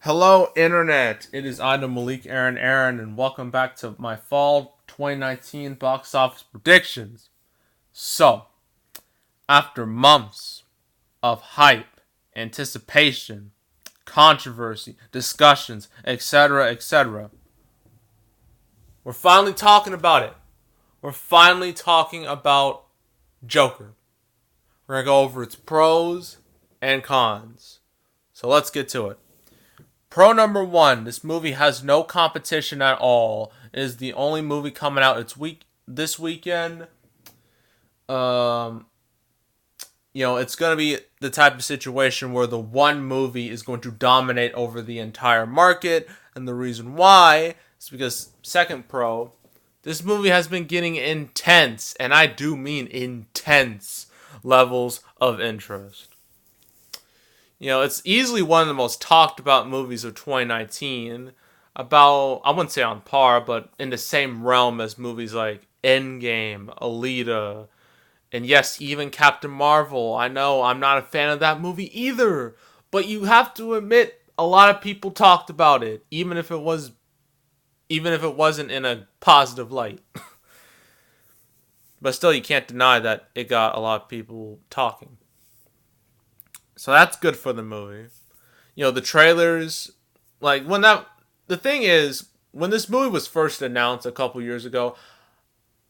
Hello, Internet. It is I, the Malik Aaron, and welcome back to my fall 2019 box office predictions. So, after months of hype, anticipation, controversy, discussions, etc., we're finally talking about it. We're finally talking about Joker. We're going to go over its pros and cons. So, let's get to it. Pro number one, this movie has no competition at all. It is the only movie coming out this weekend. Um, it's gonna be the type of situation where the one movie is going to dominate over the entire market, and the reason why is because second pro, this movie has been getting intense, and I do mean intense levels of interest. It's easily one of the most talked about movies of 2019. About, I wouldn't say on par, but in the same realm as movies like Endgame, Alita, and yes, even Captain Marvel. I know I'm not a fan of that movie either, but you have to admit a lot of people talked about it, even if it wasn't in a positive light. But still, you can't deny that it got a lot of people talking. So that's good for the movie. The trailers, like the thing is, when this movie was first announced a couple years ago,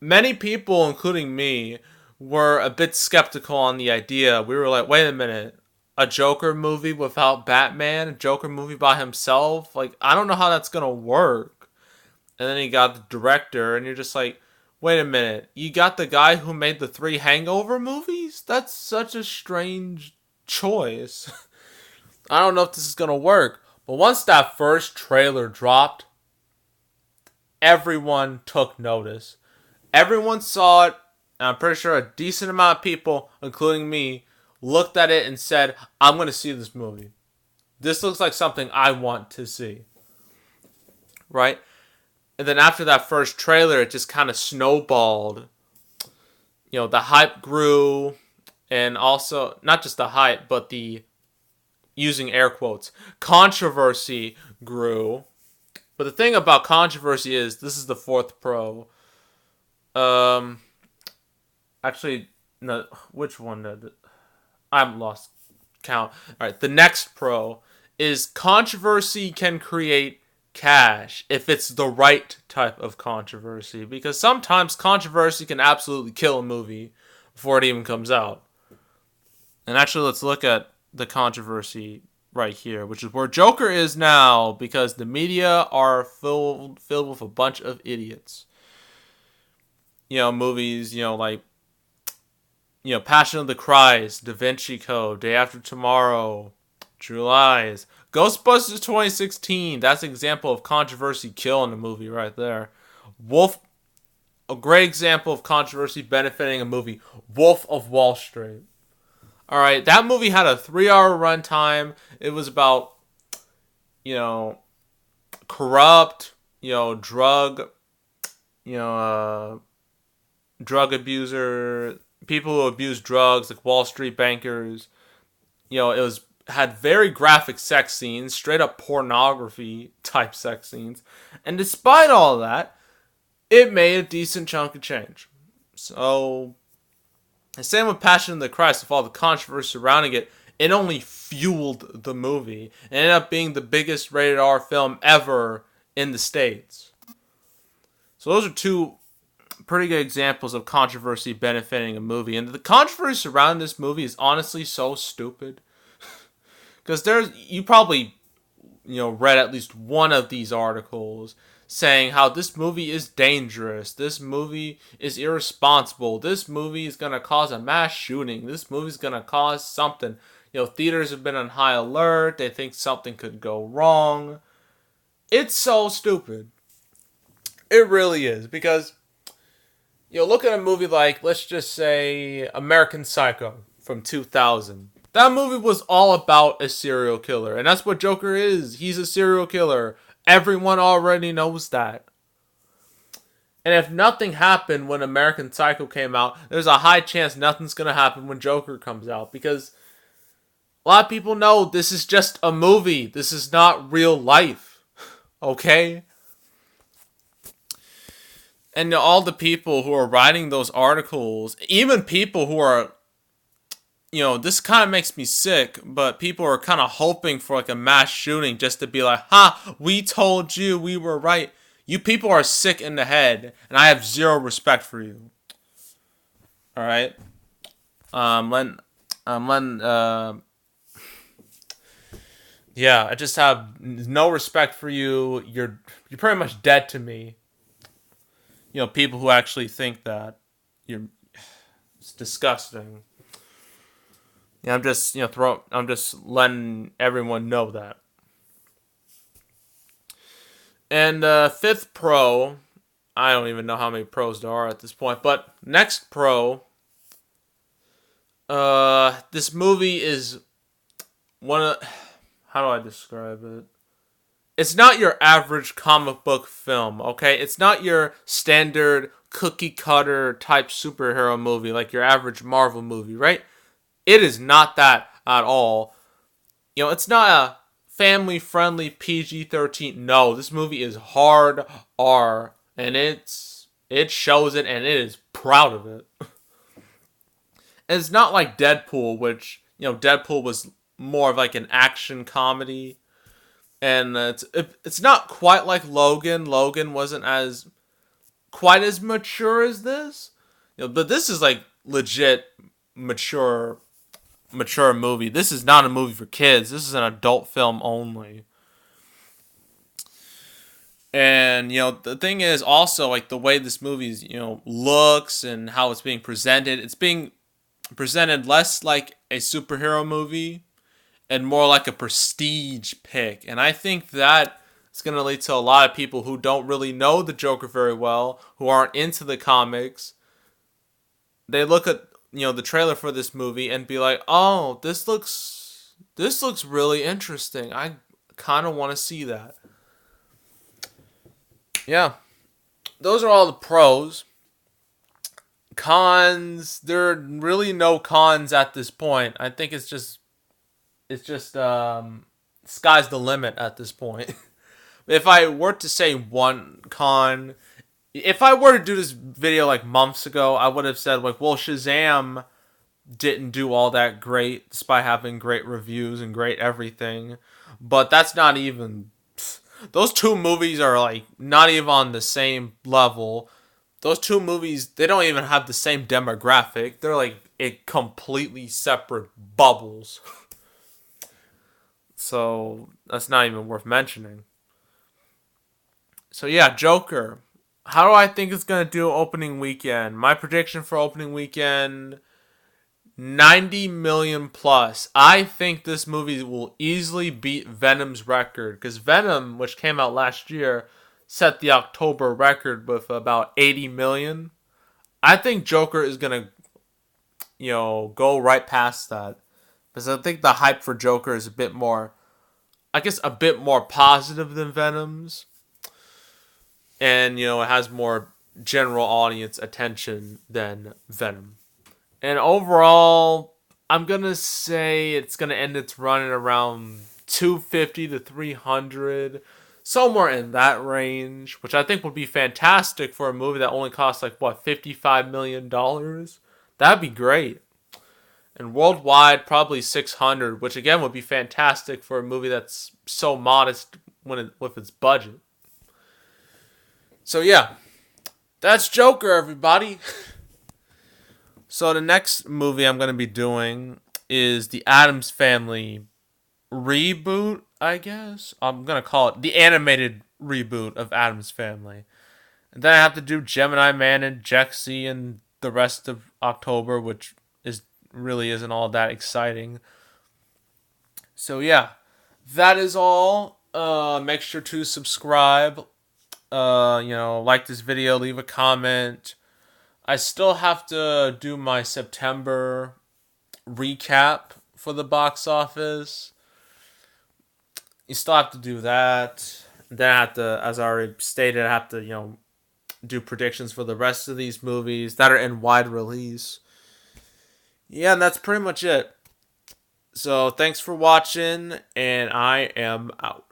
many people, including me, were a bit skeptical on the idea. We were like, wait a minute, a Joker movie without Batman, a Joker movie by himself? Like, I don't know how that's gonna work. And then you got the director, and you're just like, wait a minute, you got the guy who made the three Hangover movies? That's such a strange choice. I don't know if this is gonna work. But once that first trailer dropped, everyone took notice. Everyone saw it, and I'm pretty sure a decent amount of people, including me, looked at it and said, I'm gonna see this movie. This looks like something I want to see. Right? And then after that first trailer, it just kind of snowballed. The hype grew, and also, not just the hype, but the using air quotes, controversy grew. But the thing about controversy is this is the fourth pro. Um, actually, no, which one did it? I've lost count. All right, the next pro is controversy can create cash if it's the right type of controversy, because sometimes controversy can absolutely kill a movie before it even comes out. And actually, let's look at the controversy right here, which is where Joker is now, because the media are filled with a bunch of idiots. Movies, like Passion of the Christ, Da Vinci Code, Day After Tomorrow, True Lies, Ghostbusters 2016. That's an example of controversy killing a movie right there. Wolf, a great example of controversy benefiting a movie. Wolf of Wall Street. All right, that movie had a 3-hour runtime. It was about, corrupt, you know, drug abuser, people who abuse drugs, like Wall Street bankers. It was had very graphic sex scenes, straight up pornography type sex scenes, and despite all of that, it made a decent chunk of change. So, the same with Passion of the Christ, with all the controversy surrounding it, it only fueled the movie. It ended up being the biggest rated R film ever in the States. So those are two pretty good examples of controversy benefiting a movie. And the controversy surrounding this movie is honestly so stupid. Because you probably, read at least one of these articles saying how this movie is dangerous, this movie is irresponsible, this movie is going to cause a mass shooting, this movie is going to cause something. Theaters have been on high alert, they think something could go wrong. It's so stupid. It really is, because, look at a movie like, let's just say, American Psycho from 2000. That movie was all about a serial killer, and that's what Joker is. He's a serial killer. Everyone already knows that. And if nothing happened when American Psycho came out, there's a high chance nothing's going to happen when Joker comes out, because A lot of people know this is just a movie. This is not real life. Okay? And all the people who are writing those articles, even people who are, this kind of makes me sick, but people are kind of hoping for like a mass shooting just to be like, ha, we told you we were right. You people are sick in the head, and I have zero respect for you. All right? Len, yeah, I just have no respect for you. You're pretty much dead to me. People who actually think that you're it's disgusting. Yeah, I'm just letting everyone know that. And fifth pro, I don't even know how many pros there are at this point, but next pro, this movie is one of, how do I describe it? It's not your average comic book film, okay? It's not your standard cookie cutter type superhero movie like your average Marvel movie, right? It is not that at all. It's not a family friendly PG-13. No, this movie is hard R, and it shows it, and it is proud of it. It's not like Deadpool, which Deadpool was more of like an action comedy, and it's not quite like Logan. Logan wasn't as quite as mature as this, but this is like legit mature movie. This is not a movie for kids. This is an adult film only. And the thing is also like the way this movie is, looks and how it's being presented. It's being presented less like a superhero movie and more like a prestige pick. And I think that it's going to lead to a lot of people who don't really know the Joker very well, who aren't into the comics. They look at the trailer for this movie and be like, "Oh, this looks really interesting. I kind of want to see that." Yeah, those are all the pros. Cons, there are really no cons at this point. I think it's just sky's the limit at this point. If I were to say one con, if I were to do this video like months ago, I would have said like, well, Shazam didn't do all that great despite having great reviews and great everything. But that's not even, those two movies are like not even on the same level. Those two movies, they don't even have the same demographic. They're like a completely separate bubbles. So that's not even worth mentioning. So yeah, Joker. How do I think it's gonna do opening weekend? My prediction for opening weekend, 90 million plus. I think this movie will easily beat Venom's record because Venom, which came out last year, set the October record with about 80 million. I think Joker is going to, go right past that because I think the hype for Joker is a bit more, I guess, a bit more positive than Venom's. And, it has more general audience attention than Venom. And overall, I'm going to say it's going to end its run at around 250 to 300, somewhere in that range, which I think would be fantastic for a movie that only costs like, what, $55 million? That'd be great. And worldwide, probably 600, which again would be fantastic for a movie that's so modest with its budget. So yeah, that's Joker, everybody. So the next movie I'm going to be doing is the Addams Family reboot, I guess. I'm going to call it the animated reboot of Addams Family. And then I have to do Gemini Man and Jexy and the rest of October, which really isn't all that exciting. So yeah, that is all. Make sure to subscribe. Like this video, leave a comment. I still have to do my September recap for the box office. You still have to do that. Then I have to, as I already stated, I have to, do predictions for the rest of these movies that are in wide release. Yeah, and that's pretty much it. So thanks for watching, and I am out.